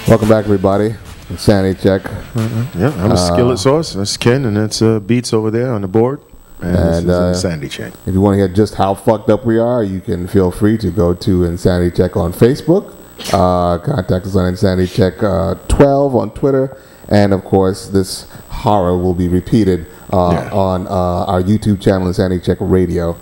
Welcome back, everybody. Insanity Check. Yeah, I'm a Skillet Sauce. That's Ken, and that's Beats over there on the board. And this is Insanity Check. If you want to hear just how fucked up we are, you can feel free to go to Insanity Check on Facebook. Contact us on Insanity Check 12 on Twitter. And, of course, this horror will be repeated on our YouTube channel, Insanity Check Radio.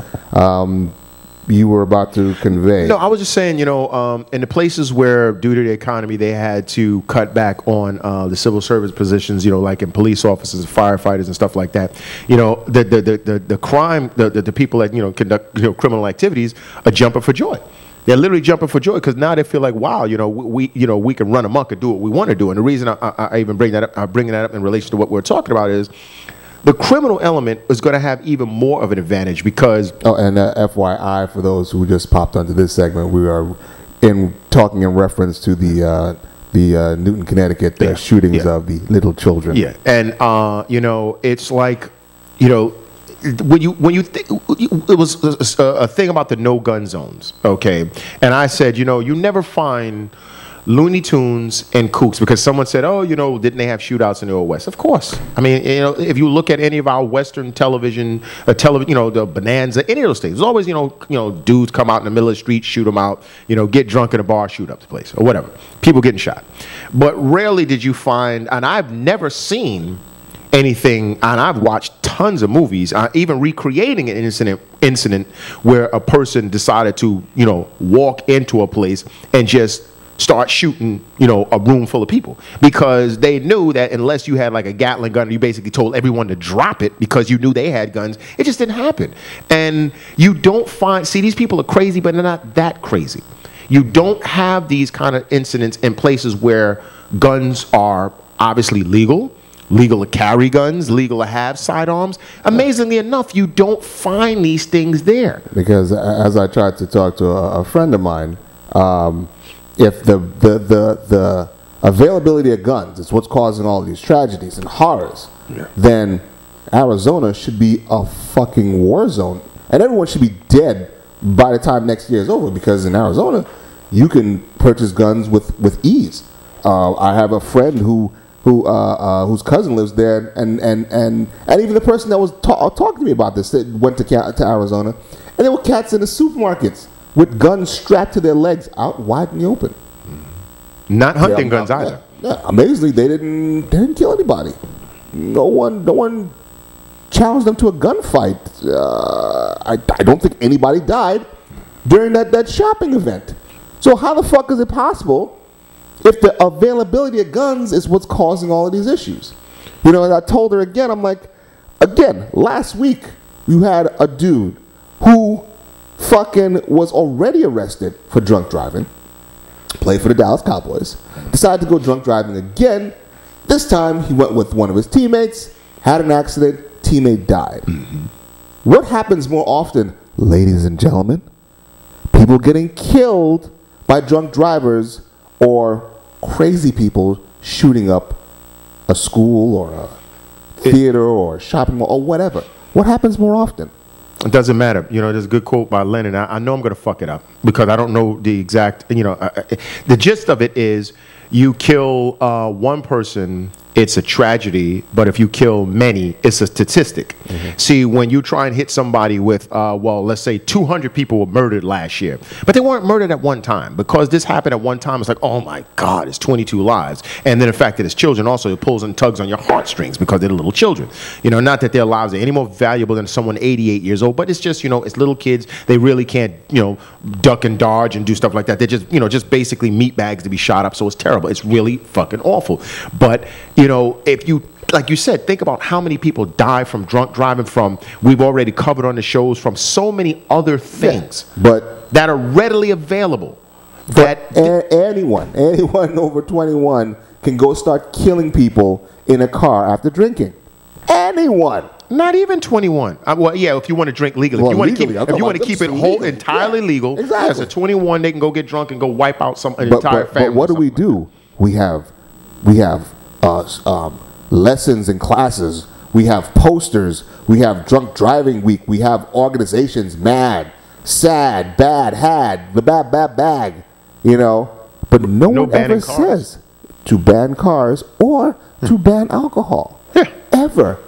You were about to convey. No, I was just saying, in the places where, due to the economy, they had to cut back on the civil service positions, like in police officers, firefighters, and stuff like that. The crime, the people that conduct criminal activities are jumping for joy. They're literally jumping for joy because now they feel like, wow, we can run amok and do what we want to do. And the reason I even bring that up, I'm bringing that up in relation to what we're talking about is, the criminal element is going to have even more of an advantage because... Oh, and FYI, for those who just popped onto this segment, we are talking in reference to the Newton, Connecticut shootings of the little children. Yeah, and, it's like, when you think... It was a thing about the no-gun zones, okay? And I said, you never find... Looney Tunes and kooks, because someone said, oh, didn't they have shootouts in the Old West? Of course. I mean, if you look at any of our Western television, the Bonanza, any of those things, there's always, dudes come out in the middle of the street, shoot them out, get drunk in a bar, shoot up the place, or whatever. People getting shot. But rarely did you find, and I've never seen anything, and I've watched tons of movies, even recreating an incident where a person decided to, walk into a place and just start shooting, a room full of people, because they knew that unless you had like a Gatling gun, you basically told everyone to drop it because you knew they had guns. It just didn't happen. And you don't see, these people are crazy, but they're not that crazy. You don't have these kind of incidents in places where guns are obviously legal to carry guns, legal to have sidearms. Amazingly enough, you don't find these things there. Because as I tried to talk to a friend of mine, if the availability of guns is what's causing all these tragedies and horrors, then Arizona should be a fucking war zone, and everyone should be dead by the time next year is over. Because in Arizona, you can purchase guns with ease. I have a friend whose cousin lives there, and even the person that was talking to me about this that went to Arizona, and there were cats in the supermarkets with guns strapped to their legs out wide in the open. Not hunting guns either. Yeah, amazingly, they didn't kill anybody. No one challenged them to a gunfight. I don't think anybody died during that shopping event. So how the fuck is it possible if the availability of guns is what's causing all of these issues? And I told her again, I'm like, last week you had a dude who fucking was already arrested for drunk driving, played for the Dallas Cowboys, decided to go drunk driving again. This time he went with one of his teammates, had an accident, teammate died. What happens more often, ladies and gentlemen? People getting killed by drunk drivers or crazy people shooting up a school or a theater or a shopping mall or whatever. What happens more often? It doesn't matter. There's a good quote by Lenin. I know I'm going to fuck it up because I don't know the exact, the gist of it is you kill one person, it's a tragedy, but if you kill many, it's a statistic. See, when you try and hit somebody with, let's say 200 people were murdered last year, but they weren't murdered at one time. Because this happened at one time, it's like, oh my God, it's 22 lives. And then the fact that it's children also, it pulls and tugs on your heartstrings because they're little children. Not that their lives are any more valuable than someone 88 years old, but it's just, it's little kids. They really can't, duck and dodge and do stuff like that. They're just, just basically meat bags to be shot up. So it's terrible. It's really fucking awful. But, if you, like you said, think about how many people die from drunk driving we've already covered on the shows, from so many other things that are readily available. That anyone over 21 can go start killing people in a car after drinking. Anyone. Not even 21. If you want to drink legally. If you want to keep it entirely legal, exactly. As a 21, they can go get drunk and go wipe out an entire family. But what do we do? We have lessons and classes. We have posters. We have drunk driving week. We have organizations, mad, sad, bad, had, the bad bag, But no one ever says to ban cars or to ban alcohol. Yeah. Ever.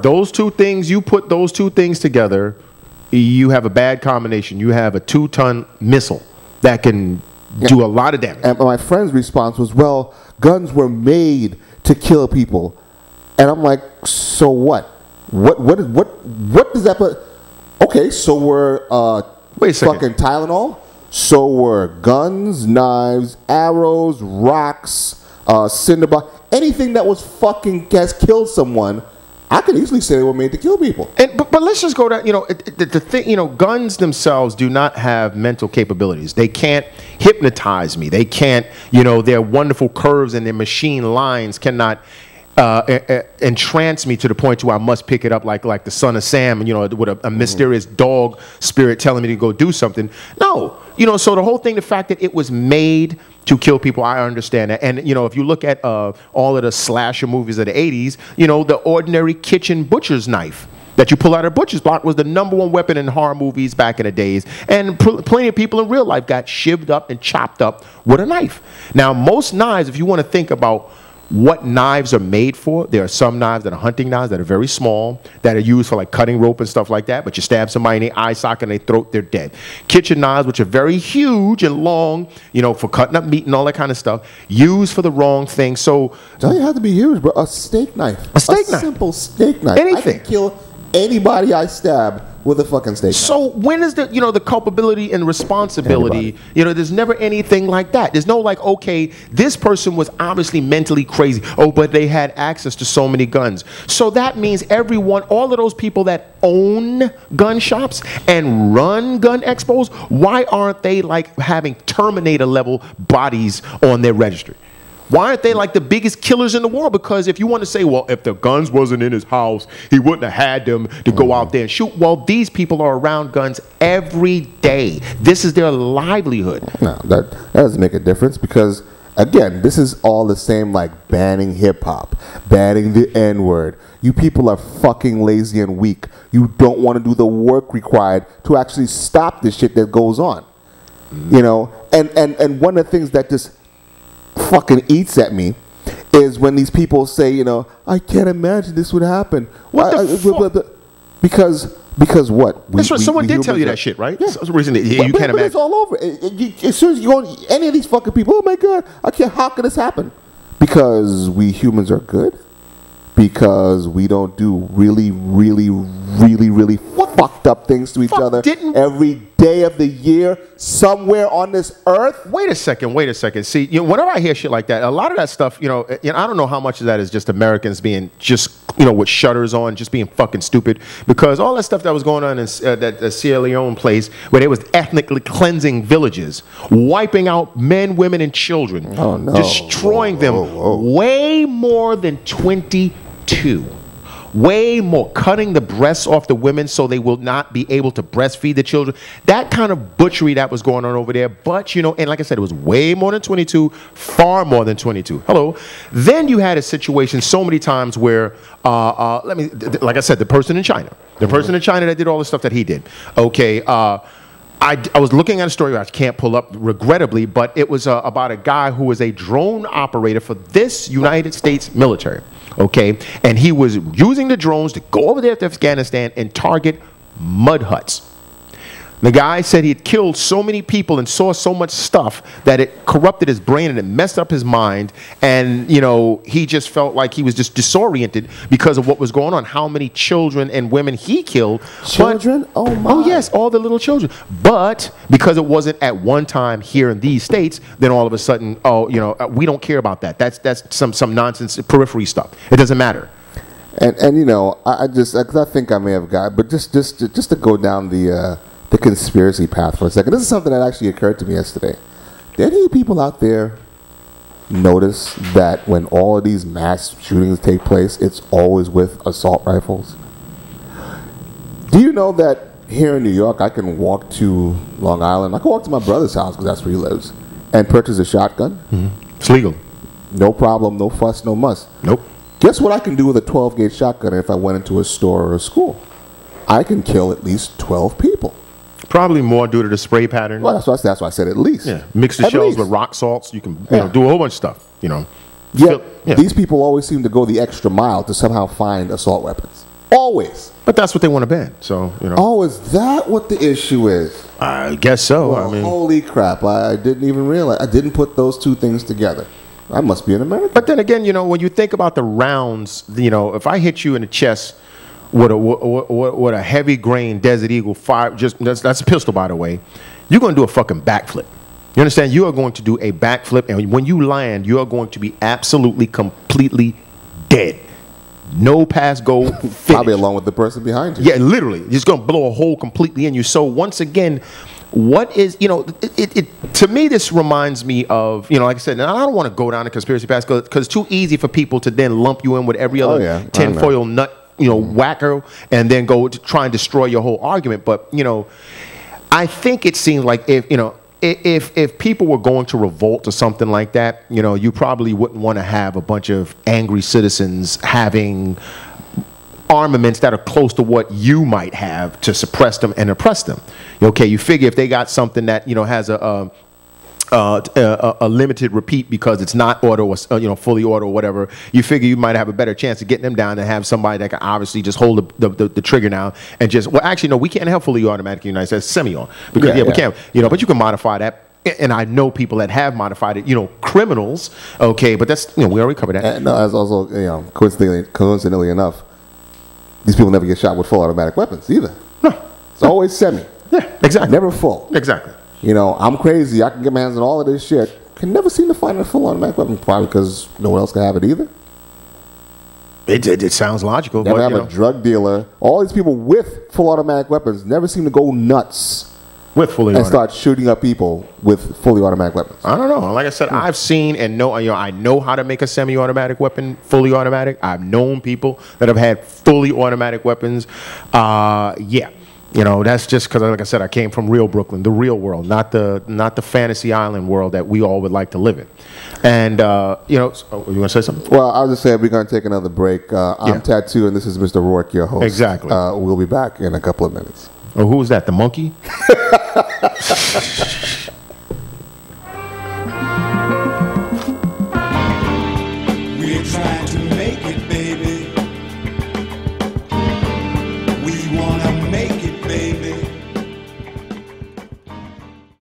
Those two things, you put those two things together, you have a bad combination. You have a 2-ton missile that can do a lot of damage. And my friend's response was, well, guns were made to kill people. And I'm like, so what? What does that put? Okay, so were Wait a second. fucking Tylenol. So were guns, knives, arrows, rocks, cinderball, anything that was fucking has killed someone. I could easily say they were made to kill people. But let's just go down. The thing. Guns themselves do not have mental capabilities. They can't hypnotize me. They can't. Their wonderful curves and their machine lines cannot entrance me to the point to where I must pick it up like the Son of Sam, with a mysterious dog spirit telling me to go do something. No, so the whole thing, the fact that it was made to kill people, I understand that. And if you look at all of the slasher movies of the 80s, the ordinary kitchen butcher's knife that you pull out of a butcher's block was the #1 weapon in horror movies back in the days. And plenty of people in real life got shivved up and chopped up with a knife. Now, most knives, if you want to think about what knives are made for, there are some knives that are hunting knives that are very small, that are used for like cutting rope and stuff like that, but you stab somebody in the eye socket and they throat, they're dead. Kitchen knives, which are very huge and long, for cutting up meat and all that kind of stuff, used for the wrong thing. So Don't have to be huge, bro. A steak knife. A steak knife. Simple steak knife. Anything. I can kill anybody I stab with a fucking steak knife. So when is the culpability and responsibility? There's never anything like that. There's no like, okay, this person was obviously mentally crazy. Oh, but they had access to so many guns. So that means all of those people that own gun shops and run gun expos, why aren't they like having Terminator level bodies on their registry? Why aren't they like the biggest killers in the world? Because if you want to say, well, if the guns wasn't in his house, he wouldn't have had them to go out there and shoot. Well, these people are around guns every day. This is their livelihood. No, that doesn't make a difference because, again, this is all the same like banning hip-hop, banning the N-word. You people are fucking lazy and weak. You don't want to do the work required to actually stop the shit that goes on. And one of the things that just fucking eats at me is when these people say, I can't imagine this would happen. What the fuck? Because what? Someone did tell you that shit, right? Yeah. So the reason that you can't imagine. It's all over. As soon as you go on any of these fucking people, oh my God, how could this happen? Because we humans are good? Because we don't do really, really, really, really fucked up things to each other every day of the year somewhere on this earth? Wait a second. See, whenever I hear shit like that, a lot of that stuff, I don't know how much of that is just Americans being just, with shutters on, just being fucking stupid. Because all that stuff that was going on in that Sierra Leone place, where they was ethnically cleansing villages, wiping out men, women, and children, destroying them, way more than 22. Way more, cutting the breasts off the women so they will not be able to breastfeed the children. That kind of butchery that was going on over there. But, and like I said, it was way more than 22, far more than 22. Hello. Then you had a situation so many times where, like I said, the person in China that did all the stuff that he did. Okay. I was looking at a story I can't pull up, regrettably, but it was about a guy who was a drone operator for this United States military. Okay, and he was using the drones to go over there to Afghanistan and target mud huts. The guy said he had killed so many people and saw so much stuff that it corrupted his brain and it messed up his mind. And, he just felt like he was just disoriented because of what was going on, how many children and women he killed. Children? Oh, my. Oh, yes, all the little children. But because it wasn't at one time here in these states, then all of a sudden, we don't care about that. That's some nonsense, periphery stuff. It doesn't matter. And I think I may have got, but just to go down the conspiracy path for a second. This is something that actually occurred to me yesterday. Did any people out there notice that when all of these mass shootings take place, it's always with assault rifles? Do you know that here in New York, I can walk to Long Island, I can walk to my brother's house, because that's where he lives, and purchase a shotgun? Mm-hmm. It's legal. No problem, no fuss, no muss. Nope. Guess what I can do with a 12-gauge shotgun if I went into a store or a school? I can kill at least 12 people. Probably more due to the spray pattern. Well, that's why I said at least. Yeah, mix the At shells least. with rock salts. You can do a whole bunch of stuff. Yeah, these people always seem to go the extra mile to somehow find assault weapons. Always. But that's what they want to ban. So Oh, is that what the issue is? I guess so. Well, holy crap! I didn't even realize. I didn't put those two things together. I must be an American. But then again, when you think about the rounds, if I hit you in the chest with a heavy grain Desert Eagle fire, that's a pistol, by the way, you're going to do a fucking backflip. You understand? You are going to do a backflip, and when you land, you are going to be absolutely, completely dead. No pass, go, finish. Probably along with the person behind you. Yeah, literally. It's going to blow a hole completely in you. So once again, what is, to me, this reminds me of, like I said, and I don't want to go down the conspiracy path because it's too easy for people to then lump you in with every other tinfoil nut, whacker, and then go to try and destroy your whole argument. But, I think it seems like if people were going to revolt to something like that, you probably wouldn't want to have a bunch of angry citizens having armaments that are close to what you might have to suppress them and oppress them. Okay, you figure if they got something that has a limited repeat because it's not auto, or, fully auto or whatever, you figure you might have a better chance of getting them down and have somebody that can obviously just hold the trigger now and actually, no, we can't have fully automatic in the United States, semi-auto. Because, we can't, but you can modify that. And I know people that have modified it, criminals, okay, but that's, we already covered that. And no, as also, coincidentally enough, these people never get shot with full automatic weapons either. No. It's always semi. Yeah, exactly. Never full. Exactly. I'm crazy. I can get my hands on all of this shit. Can never seem to find a full automatic weapon, probably because no one else can have it either. It sounds logical. Never but, have a drug dealer. All these people with full automatic weapons never seem to go nuts with fully and start shooting up people with fully automatic weapons. I don't know. Like I said, I've seen and know. I know how to make a semi-automatic weapon fully automatic. I've known people that have had fully automatic weapons. That's just because, like I said, I came from real Brooklyn, the real world, not the fantasy island world that we all would like to live in. And you want to say something? Well, I'll just say we're going to take another break. I'm Tattoo, and this is Mr. Rourke, your host. Exactly. We'll be back in a couple of minutes. Oh, who was that? The monkey?